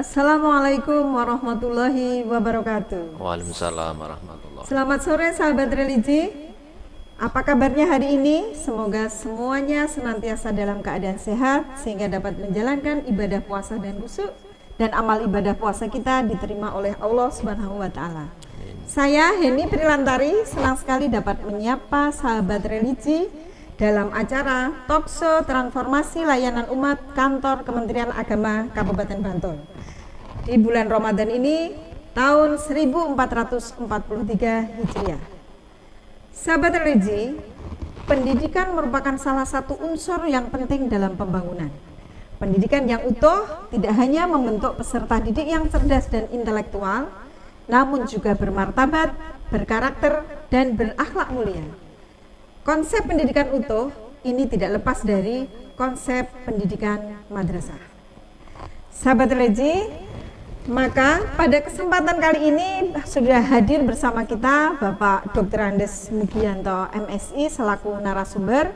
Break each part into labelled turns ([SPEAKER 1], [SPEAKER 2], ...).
[SPEAKER 1] Assalamualaikum warahmatullahi wabarakatuh.
[SPEAKER 2] Waalaikumsalam warahmatullahi.
[SPEAKER 1] Selamat sore sahabat religi. Apa kabarnya hari ini? Semoga semuanya senantiasa dalam keadaan sehat sehingga dapat menjalankan ibadah puasa dan khusyuk, dan amal ibadah puasa kita diterima oleh Allah Subhanahu wa taala. Saya Heni Prilantari senang sekali dapat menyapa sahabat religi dalam acara Talkshow Transformasi Layanan Umat Kantor Kementerian Agama Kabupaten Bantul. Di bulan Ramadan ini tahun 1443 Hijriah. Sahabat religi, pendidikan merupakan salah satu unsur yang penting dalam pembangunan. Pendidikan yang utuh tidak hanya membentuk peserta didik yang cerdas dan intelektual, namun juga bermartabat, berkarakter, dan berakhlak mulia. Konsep pendidikan utuh ini tidak lepas dari konsep pendidikan madrasah. Sahabat religi, maka pada kesempatan kali ini sudah hadir bersama kita Bapak Dr. Andes Mugianto MSI selaku narasumber.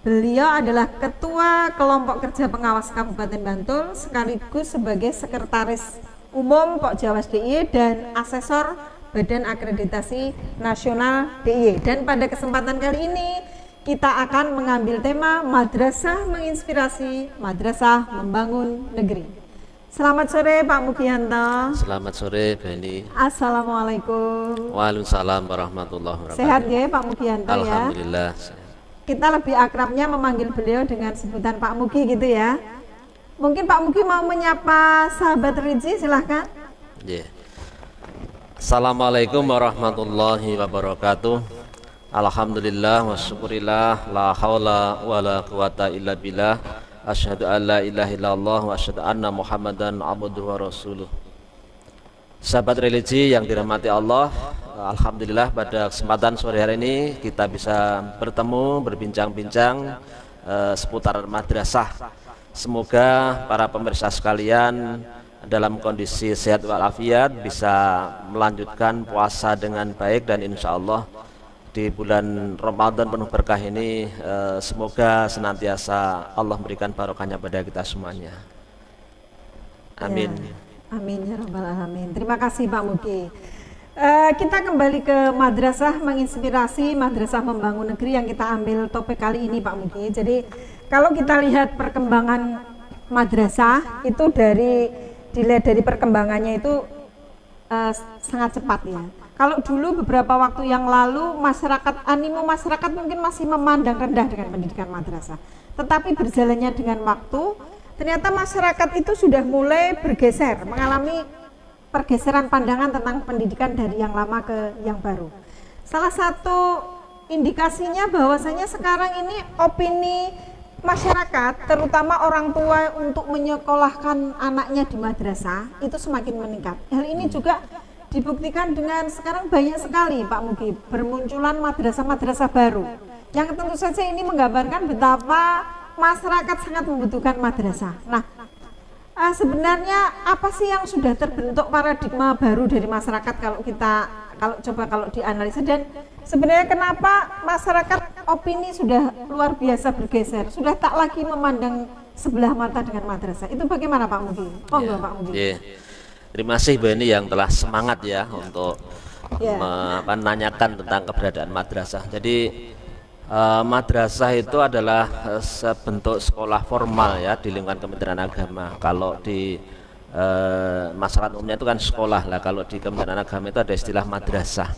[SPEAKER 1] Beliau adalah Ketua Kelompok Kerja Pengawas Kabupaten Bantul sekaligus sebagai Sekretaris Umum Pokjawas DIY dan Asesor Badan Akreditasi Nasional DIY. Dan pada kesempatan kali ini kita akan mengambil tema Madrasah Menginspirasi, Madrasah Membangun Negeri. Selamat sore Pak Mugianto.
[SPEAKER 2] Selamat sore Beni.
[SPEAKER 1] Assalamualaikum.
[SPEAKER 2] Waalaikumsalam warahmatullahi wabarakatuh.
[SPEAKER 1] Sehat ya Pak Mugianto ya?
[SPEAKER 2] Alhamdulillah.
[SPEAKER 1] Kita lebih akrabnya memanggil beliau dengan sebutan Pak Mugi gitu ya. Mungkin Pak Mugi mau menyapa sahabat religi, silahkan.
[SPEAKER 2] Yeah. Assalamualaikum warahmatullahi wabarakatuh. Alhamdulillah wa syukurillah, la haula wa la quwata illa billah. Asyhadu an la ilaha illallah wa asyhadu anna Muhammadan abduhu wa rasuluh. Sahabat religi yang dirahmati Allah, alhamdulillah pada kesempatan sore hari ini kita bisa bertemu, berbincang-bincang seputar madrasah. Semoga para pemirsa sekalian dalam kondisi sehat walafiat bisa melanjutkan puasa dengan baik, dan insya Allah di bulan Ramadan penuh berkah ini semoga senantiasa Allah memberikan barokahnya pada kita semuanya. Amin.
[SPEAKER 1] Ya, amin ya rabbal alamin. Terima kasih Pak Mugi. Kita kembali ke Madrasah Menginspirasi, Madrasah Membangun Negeri yang kita ambil topik kali ini Pak Mugi. Jadi kalau kita lihat perkembangan madrasah itu dilihat dari perkembangannya itu sangat cepat ya. Kalau dulu beberapa waktu yang lalu animo masyarakat mungkin masih memandang rendah dengan pendidikan madrasah. Tetapi berjalannya dengan waktu, ternyata masyarakat itu sudah mulai bergeser, mengalami pergeseran pandangan tentang pendidikan dari yang lama ke yang baru. Salah satu indikasinya bahwasanya sekarang ini opini masyarakat, terutama orang tua untuk menyekolahkan anaknya di madrasah itu semakin meningkat. Hal ini juga dibuktikan dengan sekarang banyak sekali Pak Mugi bermunculan madrasah-madrasah baru yang tentu saja ini menggambarkan betapa masyarakat sangat membutuhkan madrasah. Nah, sebenarnya apa sih yang sudah terbentuk paradigma baru dari masyarakat kalau dianalisa, dan sebenarnya kenapa masyarakat opini sudah luar biasa bergeser, sudah tak lagi memandang sebelah mata dengan madrasah. Itu bagaimana Pak Mugi?
[SPEAKER 2] Yeah.
[SPEAKER 1] Pak Mugi.
[SPEAKER 2] Yeah. Terima kasih Bu Eni yang telah semangat ya untuk menanyakan tentang keberadaan madrasah. Jadi madrasah itu adalah sebentuk sekolah formal ya di lingkungan Kementerian Agama. Kalau di masyarakat umumnya itu kan sekolah lah. Kalau di Kementerian Agama itu ada istilah madrasah.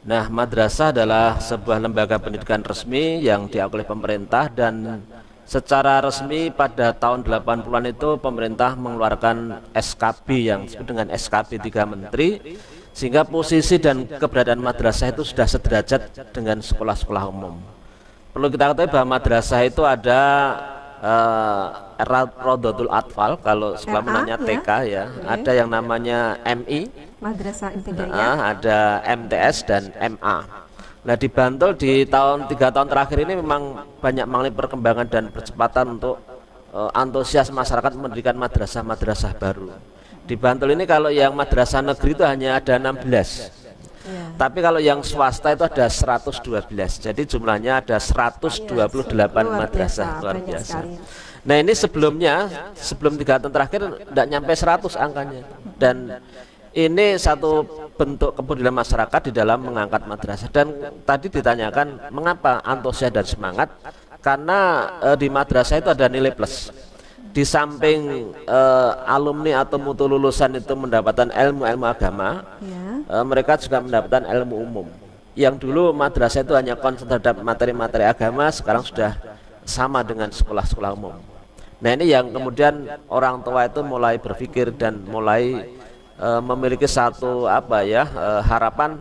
[SPEAKER 2] Nah, madrasah adalah sebuah lembaga pendidikan resmi yang diakui oleh pemerintah, dan secara resmi pada tahun 80-an itu pemerintah mengeluarkan SKB yang disebut dengan SKB 3 Menteri, sehingga posisi dan keberadaan madrasah itu sudah sederajat dengan sekolah-sekolah umum. Perlu kita ketahui bahwa madrasah itu ada Rodotul Atfal kalau sekolah menengah TK ya, ada yang namanya MI, Madrasah Ibtidaiyah, ada MTS dan MA. Nah, di Bantul di 3 tahun terakhir ini memang banyak mengalami perkembangan dan percepatan untuk antusias masyarakat mendirikan madrasah-madrasah baru. Di Bantul ini kalau yang madrasah negeri itu hanya ada 16. Tapi kalau yang swasta itu ada 112. Jadi jumlahnya ada 128 madrasah, luar biasa. Nah ini sebelumnya, sebelum 3 tahun terakhir tidak nyampe 100 angkanya. Dan ini satu bentuk kepedulian masyarakat di dalam mengangkat madrasah. Dan tadi ditanyakan mengapa antusias dan semangat, karena di madrasah itu ada nilai plus. Di samping alumni atau mutu lulusan itu mendapatkan ilmu-ilmu agama, mereka juga mendapatkan ilmu umum. Yang dulu madrasah itu hanya konsen terhadap materi-materi agama, sekarang sudah sama dengan sekolah-sekolah umum. Nah ini yang kemudian orang tua itu mulai berpikir dan mulai memiliki satu harapan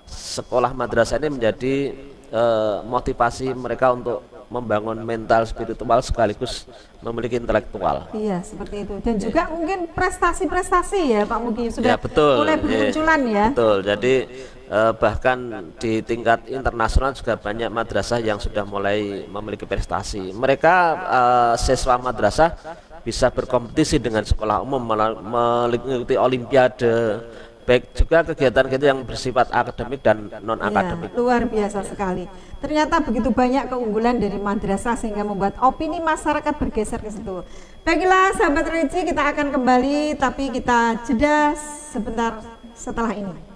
[SPEAKER 2] sekolah madrasah ini menjadi motivasi mereka untuk membangun mental spiritual sekaligus memiliki intelektual.
[SPEAKER 1] Iya seperti itu. Dan juga mungkin prestasi-prestasi ya Pak Mugi sudah
[SPEAKER 2] betul,
[SPEAKER 1] mulai bermunculan ya.
[SPEAKER 2] Betul. Jadi bahkan di tingkat internasional juga banyak madrasah yang sudah mulai memiliki prestasi. Mereka siswa madrasah bisa berkompetisi dengan sekolah umum, mengikuti olimpiade, baik juga kegiatan-kegiatan yang bersifat akademik dan non akademik.
[SPEAKER 1] Luar biasa sekali. Ternyata begitu banyak keunggulan dari madrasah sehingga membuat opini masyarakat bergeser ke situ. Baiklah sahabat religi, kita akan kembali tapi kita jeda sebentar setelah ini.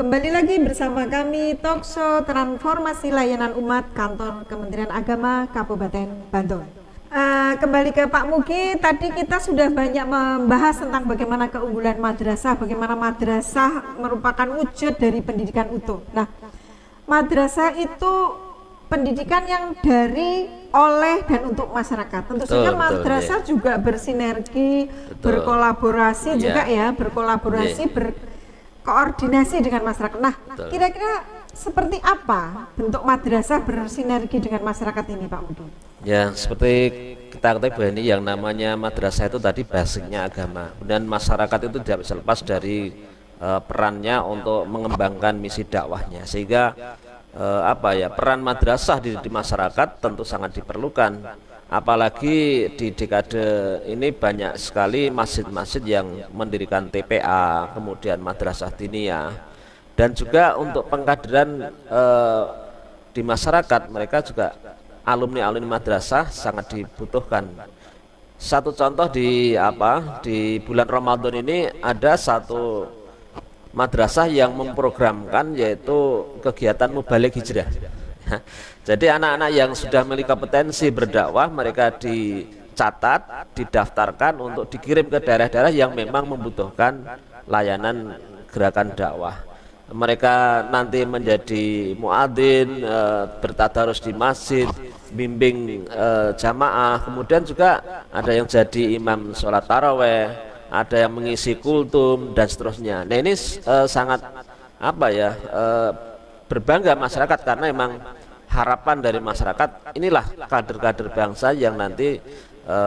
[SPEAKER 1] Kembali lagi bersama kami Talkshow Transformasi Layanan Umat Kantor Kementerian Agama Kabupaten Bantul. Kembali ke Pak Mugi, tadi kita sudah banyak membahas tentang bagaimana keunggulan madrasah, bagaimana madrasah merupakan wujud dari pendidikan utuh. Nah, madrasah itu pendidikan yang dari, oleh, dan untuk masyarakat. Tentu saja madrasah juga bersinergi, berkolaborasi juga ya, berkolaborasi, berkoordinasi dengan masyarakat. Nah, kira-kira seperti apa bentuk madrasah bersinergi dengan masyarakat ini Pak Mugi?
[SPEAKER 2] Ya, seperti kita ketahui bahwa ini yang namanya madrasah itu tadi basicnya agama, dan masyarakat itu tidak bisa lepas dari perannya untuk mengembangkan misi dakwahnya, sehingga peran madrasah di masyarakat tentu sangat diperlukan, apalagi di dekade ini banyak sekali masjid-masjid yang mendirikan TPA, kemudian madrasah diniyah, dan juga untuk pengkaderan di masyarakat mereka juga alumni madrasah sangat dibutuhkan. Satu contoh di bulan Ramadan ini ada satu madrasah yang memprogramkan yaitu kegiatan mubalik hijrah. Jadi anak-anak yang sudah memiliki kompetensi berdakwah mereka dicatat, didaftarkan untuk dikirim ke daerah-daerah yang memang membutuhkan layanan gerakan dakwah. Mereka nanti menjadi muadzin, bertadarus di masjid, bimbing jamaah, kemudian juga ada yang jadi imam sholat taraweh, ada yang mengisi kultum dan seterusnya. Nah ini sangat berbangga masyarakat karena memang harapan dari masyarakat inilah kader-kader bangsa yang nanti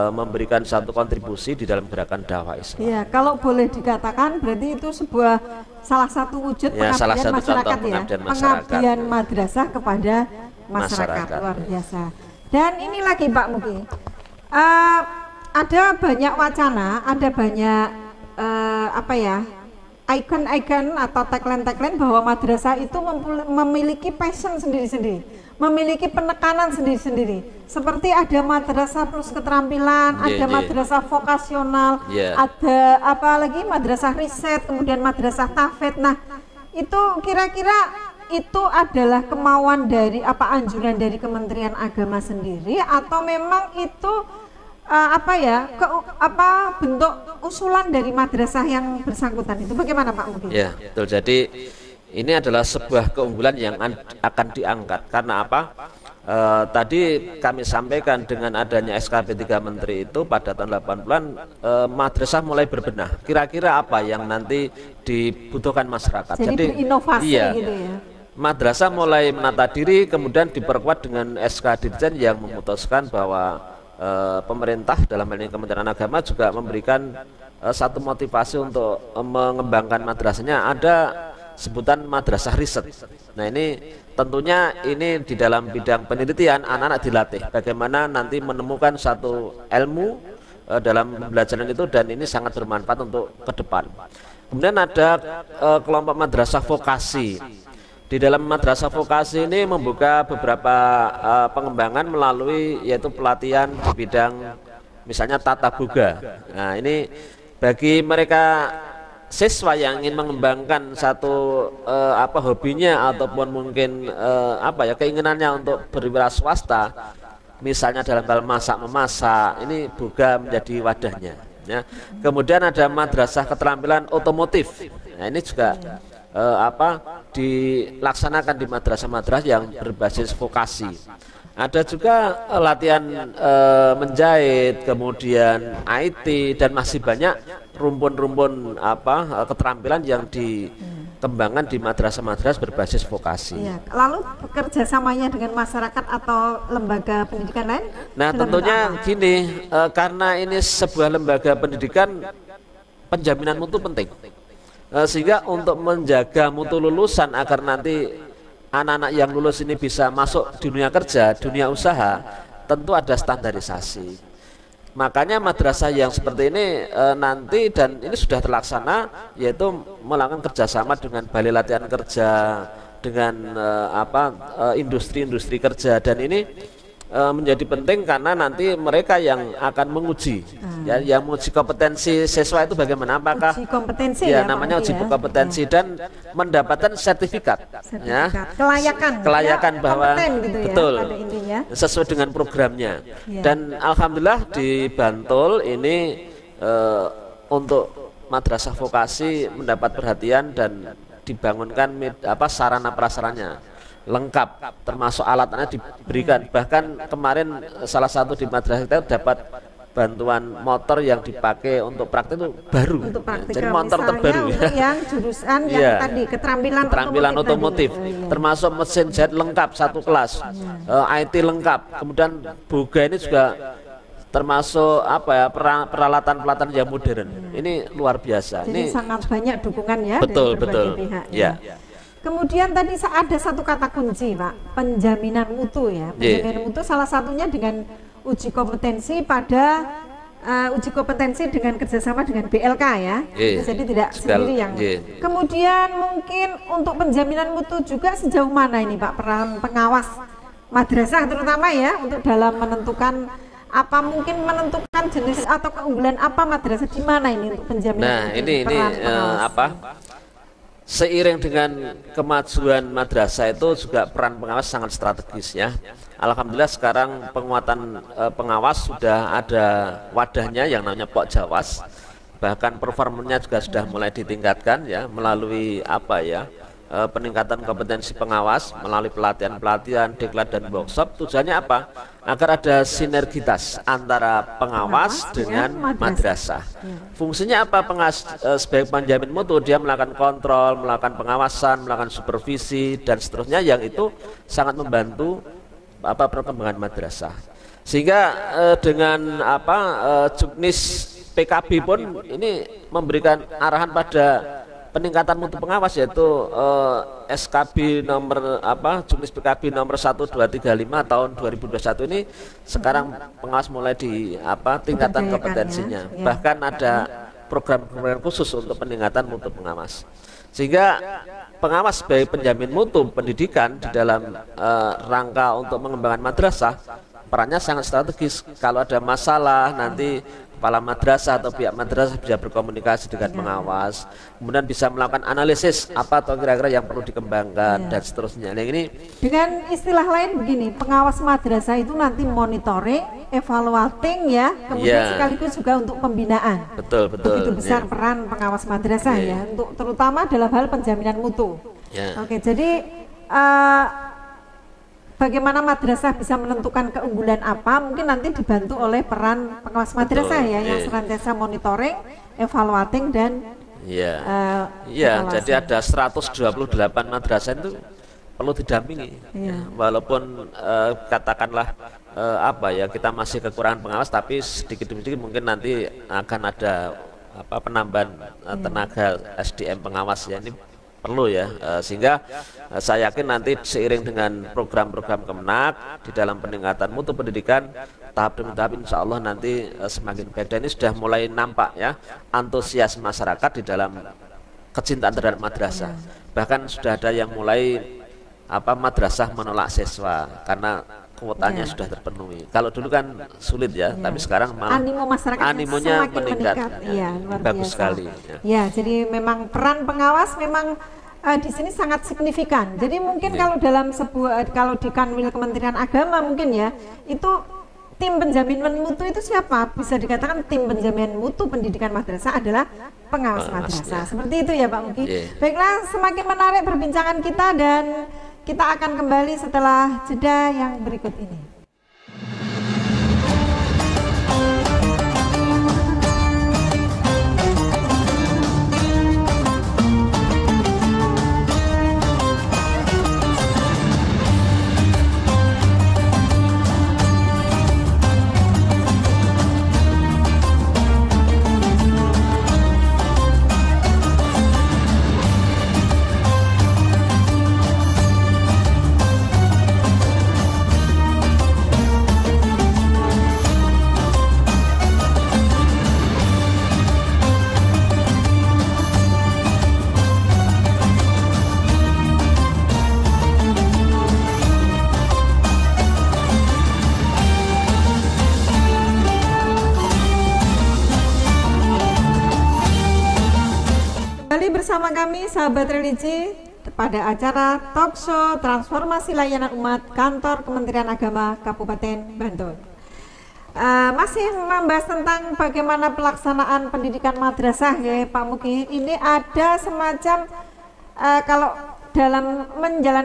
[SPEAKER 2] memberikan satu kontribusi di dalam gerakan dakwah Islam.
[SPEAKER 1] Ya, kalau boleh dikatakan berarti itu sebuah salah satu wujud pengabdian masyarakat ya, pengabdian madrasah kepada masyarakat. Luar biasa. Dan ini lagi Pak Mugi, ada banyak wacana, ada banyak ikon-ikon atau tagline-tagline bahwa madrasah itu memiliki passion sendiri-sendiri, memiliki penekanan sendiri-sendiri. Seperti ada madrasah plus keterampilan, ada madrasah vokasional, ada apalagi madrasah riset, kemudian madrasah tafid. Nah, itu kira-kira itu adalah kemauan dari anjuran dari Kementerian Agama sendiri atau memang itu apa ya apa bentuk usulan dari madrasah yang bersangkutan itu bagaimana Pak mungkin?
[SPEAKER 2] Ya, betul. Jadi ini adalah sebuah keunggulan yang akan diangkat karena apa? Tadi kami sampaikan dengan adanya SKP 3 Menteri itu pada tahun 80-an madrasah mulai berbenah. Kira-kira apa yang nanti dibutuhkan masyarakat.
[SPEAKER 1] Jadi berinovasi
[SPEAKER 2] iya,
[SPEAKER 1] gitu ya.
[SPEAKER 2] Madrasah mulai menata diri, kemudian diperkuat dengan SK Dirjen yang memutuskan bahwa pemerintah dalam hal ini Kementerian Agama juga memberikan satu motivasi untuk mengembangkan madrasahnya, ada sebutan madrasah riset. Nah ini tentunya ini di dalam bidang penelitian anak-anak dilatih bagaimana nanti menemukan satu ilmu dalam pembelajaran itu, dan ini sangat bermanfaat untuk ke depan. Kemudian ada kelompok madrasah vokasi. Di dalam madrasah vokasi ini membuka beberapa pengembangan melalui yaitu pelatihan di bidang misalnya tata boga. Nah ini bagi mereka siswa yang ingin mengembangkan satu hobinya ataupun mungkin keinginannya untuk berwira swasta, misalnya dalam hal masak memasak, ini boga menjadi wadahnya. Ya. Kemudian ada madrasah keterampilan otomotif. Nah ini juga dilaksanakan di madrasah-madrasah yang berbasis vokasi. Ada juga latihan menjahit, kemudian IT, dan masih banyak rumpun-rumpun keterampilan yang dikembangkan di madrasah-madrasah berbasis vokasi.
[SPEAKER 1] Ya, lalu kerjasamanya dengan masyarakat atau lembaga pendidikan lain?
[SPEAKER 2] Nah tentunya gini, karena ini sebuah lembaga pendidikan, penjaminan mutu penting. Sehingga untuk menjaga mutu lulusan agar nanti anak-anak yang lulus ini bisa masuk di dunia kerja, dunia usaha, tentu ada standarisasi. Makanya madrasah yang seperti ini nanti, dan ini sudah terlaksana, yaitu melakukan kerjasama dengan balai latihan kerja, dengan industri-industri kerja, dan ini menjadi penting karena nanti mereka yang akan menguji, ya, yang menguji kompetensi siswa itu bagaimana, apakah
[SPEAKER 1] uji kompetensi
[SPEAKER 2] ya namanya uji kompetensi dan mendapatkan sertifikat, ya, kelayakan bahwa
[SPEAKER 1] gitu
[SPEAKER 2] betul
[SPEAKER 1] ya, pada intinya.
[SPEAKER 2] Sesuai dengan programnya. Dan alhamdulillah di Bantul ini untuk madrasah vokasi mendapat perhatian dan dibangunkan sarana prasaranya lengkap, termasuk alatnya diberikan. Bahkan kemarin salah satu di madrasah kita dapat bantuan motor yang dipakai untuk praktik itu baru. Jadi motor terbaru
[SPEAKER 1] untuk yang jurusan yang tadi keterampilan
[SPEAKER 2] otomotif termasuk mesin jahit lengkap satu kelas, IT lengkap. Kemudian boga ini juga termasuk peralatan yang modern. Ini luar biasa.
[SPEAKER 1] Jadi sangat banyak dukungan ya
[SPEAKER 2] betul,
[SPEAKER 1] dari berbagai pihak.
[SPEAKER 2] Ya.
[SPEAKER 1] Kemudian tadi ada satu kata kunci Pak, penjaminan mutu ya. Penjaminan mutu salah satunya dengan uji kompetensi pada uji kompetensi dengan kerjasama dengan BLK ya. Jadi tidak sendiri yang. Kemudian mungkin untuk penjaminan mutu juga sejauh mana ini Pak peran pengawas madrasah terutama ya untuk dalam menentukan menentukan jenis atau keunggulan apa madrasah di mana ini untuk penjaminan.
[SPEAKER 2] Nah ini seiring dengan kemajuan madrasah itu juga peran pengawas sangat strategis ya. Alhamdulillah sekarang penguatan pengawas sudah ada wadahnya yang namanya Pok Jawas. Bahkan performanya juga sudah mulai ditingkatkan ya melalui peningkatan kompetensi pengawas melalui pelatihan-pelatihan, diklat dan workshop. Tujuannya apa? Agar ada sinergitas antara pengawas dengan madrasah. Fungsinya apa? Pengawas sebagai penjamin mutu, dia melakukan kontrol, melakukan pengawasan, melakukan supervisi dan seterusnya, yang itu sangat membantu perkembangan madrasah. Sehingga dengan Juknis PKB pun ini memberikan arahan pada peningkatan mutu pengawas, yaitu SKB nomor Juknis PKB nomor 1235 tahun 2021 ini sekarang pengawas mulai tingkatan kompetensinya. Bahkan ada program-program khusus untuk peningkatan mutu pengawas. Sehingga pengawas sebagai penjamin mutu pendidikan di dalam rangka untuk mengembangkan madrasah perannya sangat strategis. Kalau ada masalah nanti kepala madrasah atau pihak madrasah bisa berkomunikasi dengan pengawas, kemudian bisa melakukan analisis apa atau kira-kira yang perlu dikembangkan dan seterusnya. Nah, ini
[SPEAKER 1] dengan istilah lain begini, pengawas madrasah itu nanti monitoring, evaluating ya, kemudian sekaligus juga untuk pembinaan.
[SPEAKER 2] Betul.
[SPEAKER 1] Begitu besar peran pengawas madrasah ya, untuk terutama dalam hal penjaminan mutu. Oke, jadi bagaimana madrasah bisa menentukan keunggulan apa, mungkin nanti dibantu oleh peran pengawas madrasah yang senantiasa monitoring, evaluating dan
[SPEAKER 2] jadi ada 128 madrasah itu perlu didampingi. Walaupun katakanlah kita masih kekurangan pengawas, tapi sedikit demi sedikit mungkin nanti akan ada penambahan tenaga SDM pengawas ya, ini perlu ya, sehingga saya yakin nanti seiring dengan program-program Kemenak di dalam peningkatan mutu pendidikan tahap demi tahap, insya Allah nanti semakin baik. Dan ini sudah mulai nampak ya antusias masyarakat di dalam kecintaan terhadap madrasah. Bahkan sudah ada yang mulai madrasah menolak siswa karena kuotanya sudah terpenuhi. Kalau dulu kan sulit ya, tapi sekarang malah
[SPEAKER 1] animo masyarakat
[SPEAKER 2] animonya meningkat.
[SPEAKER 1] Luar
[SPEAKER 2] Bagus
[SPEAKER 1] biasa
[SPEAKER 2] sekali.
[SPEAKER 1] Jadi memang peran pengawas memang di sini sangat signifikan. Jadi mungkin kalau dalam kalau di Kanwil Kementerian Agama mungkin ya, itu tim penjamin mutu itu siapa? Bisa dikatakan tim penjamin mutu pendidikan madrasah adalah pengawas madrasah. Seperti itu ya Pak Mugi. Baiklah, semakin menarik perbincangan kita dan kita akan kembali setelah jeda yang berikut ini. Bersama kami sahabat religi pada acara Talkshow Transformasi Layanan Umat Kantor Kementerian Agama Kabupaten Bantul. Masih membahas tentang bagaimana pelaksanaan pendidikan madrasah ya Pak Mugi. Ini ada semacam kalau dalam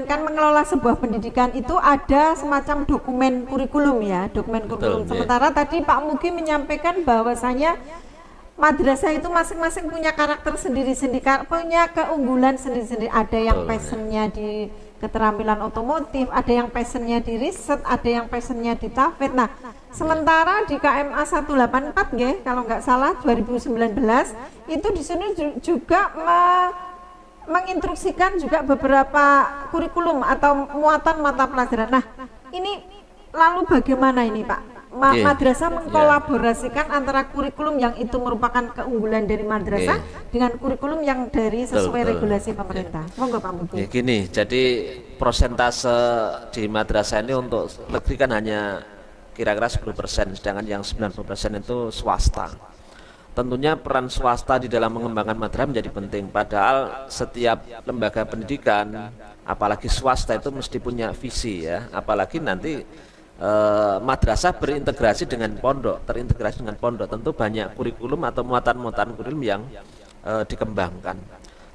[SPEAKER 1] mengelola sebuah pendidikan itu ada semacam dokumen kurikulum ya, Sementara tadi Pak Mugi menyampaikan bahwasanya madrasah itu masing-masing punya karakter sendiri-sendiri, punya keunggulan sendiri-sendiri. Ada yang passionnya di keterampilan otomotif, ada yang passionnya di riset, ada yang passionnya di tahfidz. Nah, sementara di KMA 184 kalau nggak salah 2019 itu di sini juga menginstruksikan juga beberapa kurikulum atau muatan mata pelajaran. Nah, ini lalu bagaimana ini Pak? Madrasah mengkolaborasikan antara kurikulum yang itu merupakan keunggulan dari madrasah dengan kurikulum yang dari sesuai regulasi pemerintah. Monggo Pak Mugi.
[SPEAKER 2] Gini, jadi prosentase di madrasah ini untuk negeri kan hanya kira-kira 10%, sedangkan yang 90% itu swasta. Tentunya peran swasta di dalam mengembangkan madrasah menjadi penting, padahal setiap lembaga pendidikan, apalagi swasta itu mesti punya visi ya, apalagi nanti madrasah terintegrasi dengan pondok, tentu banyak kurikulum atau muatan-muatan kurikulum yang dikembangkan.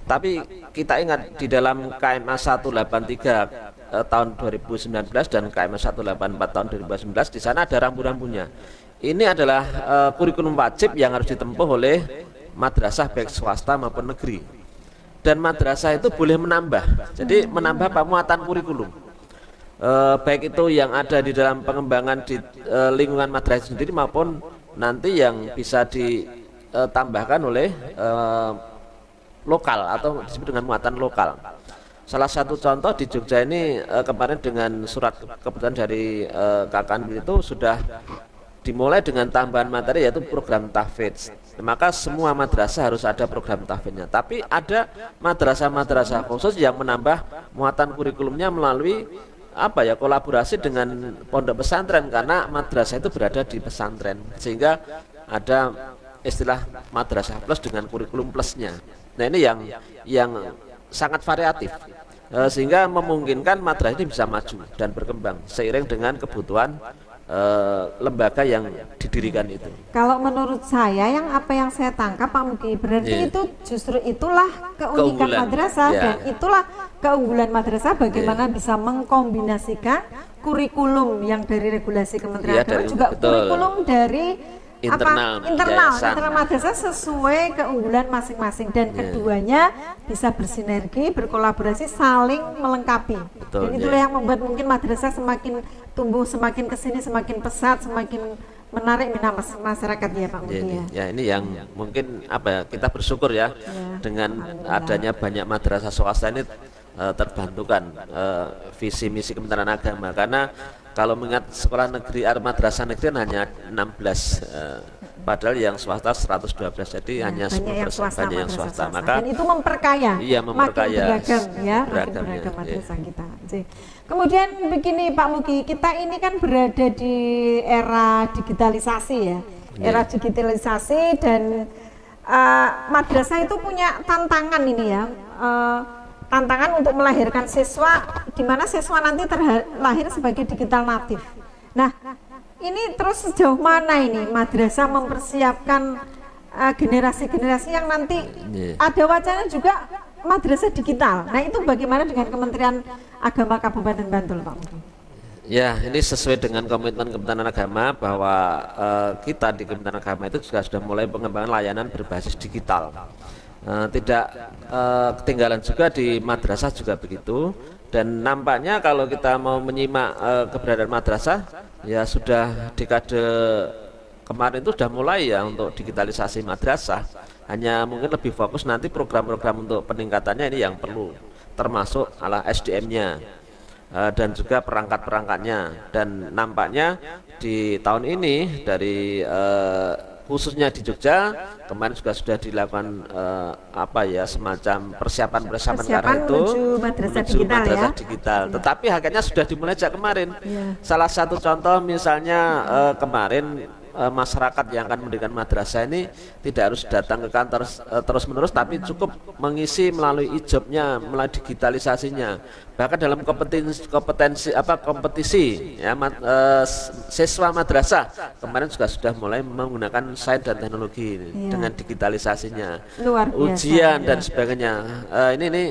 [SPEAKER 2] Tapi kita ingat di dalam KMA 183 tahun 2019 dan KMA 184 tahun 2019 di sana ada rambu-rambunya. Ini adalah kurikulum wajib yang harus ditempuh oleh madrasah baik swasta maupun negeri. Dan madrasah itu boleh menambah. Jadi menambah muatan kurikulum. Baik itu yang ada di dalam pengembangan di lingkungan madrasah sendiri maupun nanti yang bisa ditambahkan oleh lokal atau disebut dengan muatan lokal. Salah satu contoh di Jogja ini kemarin dengan surat keputusan dari Kakan itu sudah dimulai dengan tambahan materi yaitu program tahfidz. Maka semua madrasah harus ada program tahfidznya. Tapi ada madrasah-madrasah khusus yang menambah muatan kurikulumnya melalui kolaborasi dengan pondok pesantren karena madrasah itu berada di pesantren sehingga ada istilah madrasah plus dengan kurikulum plusnya. Nah ini yang sangat variatif, sehingga memungkinkan madrasah ini bisa maju dan berkembang seiring dengan kebutuhan lembaga yang didirikan itu.
[SPEAKER 1] Kalau menurut saya apa yang saya tangkap Pak Mugi, berarti itu justru itulah keunikan madrasah dan itulah keunggulan madrasah, bagaimana bisa mengkombinasikan kurikulum yang dari regulasi Kementerian Agama juga kurikulum dari internal madrasah sesuai keunggulan masing-masing, dan keduanya bisa bersinergi, berkolaborasi, saling melengkapi. Dan itulah yang membuat mungkin madrasah semakin tumbuh, semakin kesini semakin pesat, semakin menarik minat masyarakat ya Pak Mugi.
[SPEAKER 2] Ya ini yang mungkin kita bersyukur ya, dengan adanya banyak madrasah swasta ini terbantukan visi misi Kementerian Agama, karena kalau mengingat sekolah negeri madrasah negeri hanya 16, padahal yang swasta 112, jadi hanya 10%, banyak yang swasta. Maka
[SPEAKER 1] dan itu memperkaya,
[SPEAKER 2] memperkaya
[SPEAKER 1] beragam madrasah kita. Kemudian begini Pak Mugi, kita ini kan berada di era digitalisasi ya, era digitalisasi, dan madrasah itu punya tantangan ini ya, tantangan untuk melahirkan siswa, di mana siswa nanti terlahir sebagai digital natif. Nah, ini terus sejauh mana ini madrasah mempersiapkan generasi-generasi yang nanti ada wacana juga madrasah digital. Nah, itu bagaimana dengan Kementerian Agama Kabupaten Bantul, Pak?
[SPEAKER 2] Ya, ini sesuai dengan komitmen Kementerian Agama bahwa kita di Kementerian Agama itu juga sudah mulai pengembangan layanan berbasis digital. Tidak ketinggalan juga di madrasah juga begitu, dan nampaknya kalau kita mau menyimak keberadaan madrasah ya sudah dekade kemarin itu sudah mulai ya untuk digitalisasi madrasah, hanya mungkin lebih fokus nanti program-program untuk peningkatannya ini yang perlu, termasuk ala SDM-nya dan juga perangkat-perangkatnya. Dan nampaknya di tahun ini dari khususnya di Jogja kemarin juga sudah dilakukan semacam persiapan ke arah itu menuju madrasah digital. Tetapi hakikatnya sudah dimulai sejak kemarin. Salah satu contoh misalnya kemarin masyarakat yang akan mendirikan madrasah ini tidak harus datang ke kantor terus-menerus, tapi cukup mengisi melalui e-jobnya, melalui digitalisasinya. Bahkan dalam kompetisi ya, siswa madrasah kemarin juga sudah mulai menggunakan sains dan teknologi dengan digitalisasinya, ujian dan sebagainya. Ini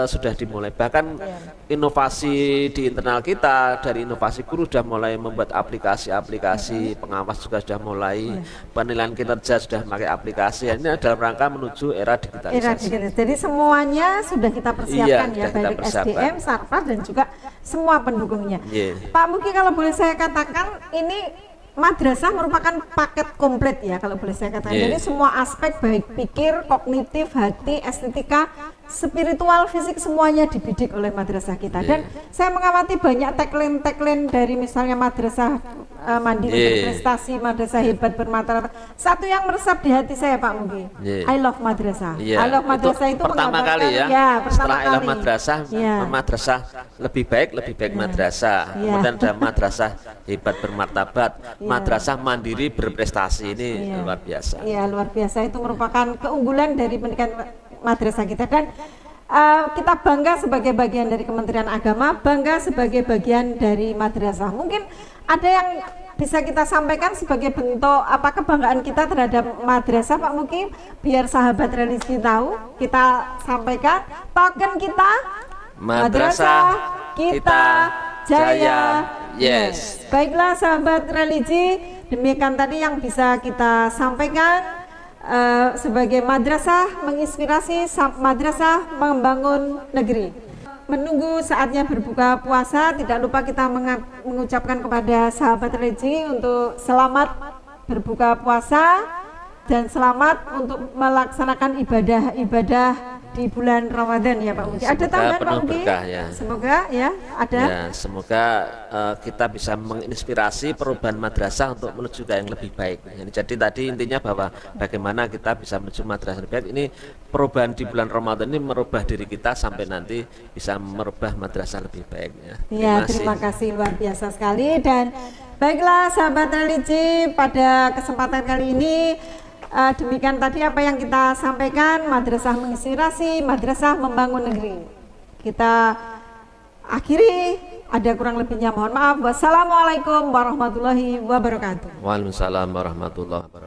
[SPEAKER 2] sudah dimulai. Bahkan inovasi di internal kita, dari inovasi guru sudah mulai membuat aplikasi pengawas juga sudah mulai, penilaian kinerja sudah pakai aplikasi. Ini dalam rangka menuju era digitalisasi.
[SPEAKER 1] Jadi semuanya sudah kita persiapkan ya, baik SDM, Sarpas dan juga semua pendukungnya. Pak Mugi, kalau boleh saya katakan ini madrasah merupakan paket komplit ya, kalau boleh saya katakan. Jadi semua aspek baik pikir, kognitif, hati, estetika, spiritual, fisik, semuanya dibidik oleh madrasah kita. Dan saya mengamati banyak tagline dari misalnya madrasah mandiri berprestasi, madrasah hebat bermartabat. Satu yang meresap di hati saya Pak Mugi, I love madrasah.
[SPEAKER 2] I love madrasah itu pertama kali ya, setelah I love madrasah, madrasah lebih baik madrasah. Kemudian ada madrasah hebat bermartabat, madrasah mandiri berprestasi. Ini luar biasa. Iya,
[SPEAKER 1] luar biasa. Itu merupakan keunggulan dari pendidikan madrasah kita, dan kita bangga sebagai bagian dari Kementerian Agama, bangga sebagai bagian dari madrasah. Mungkin ada yang bisa kita sampaikan sebagai bentuk kebanggaan kita terhadap madrasah, Pak Mugi, biar sahabat religi tahu. Kita sampaikan token kita, madrasah kita jaya. Yes. Baiklah sahabat religi, demikian tadi yang bisa kita sampaikan. Sebagai madrasah menginspirasi, madrasah membangun negeri. Menunggu saatnya berbuka puasa, tidak lupa kita mengucapkan kepada sahabat religi untuk selamat berbuka puasa dan selamat untuk melaksanakan ibadah-ibadah di bulan Ramadan ya Pak Mugi. Ada tambahan Pak Mugi?
[SPEAKER 2] Ya.
[SPEAKER 1] Semoga ya ada.
[SPEAKER 2] Ya, semoga kita bisa menginspirasi perubahan madrasah untuk menuju ke yang lebih baik. Jadi tadi intinya bahwa bagaimana kita bisa menuju madrasah lebih baik. Ini perubahan di bulan Ramadan ini merubah diri kita sampai nanti bisa merubah madrasah lebih baik.
[SPEAKER 1] Ya, terima kasih luar biasa sekali. Dan Baiklah sahabat religi, pada kesempatan kali ini demikian tadi apa yang kita sampaikan, madrasah menginspirasi, madrasah membangun negeri. Kita akhiri, ada kurang lebihnya mohon maaf. Wassalamualaikum warahmatullahi wabarakatuh.
[SPEAKER 2] Waalaikumsalam warahmatullahi wabarakatuh.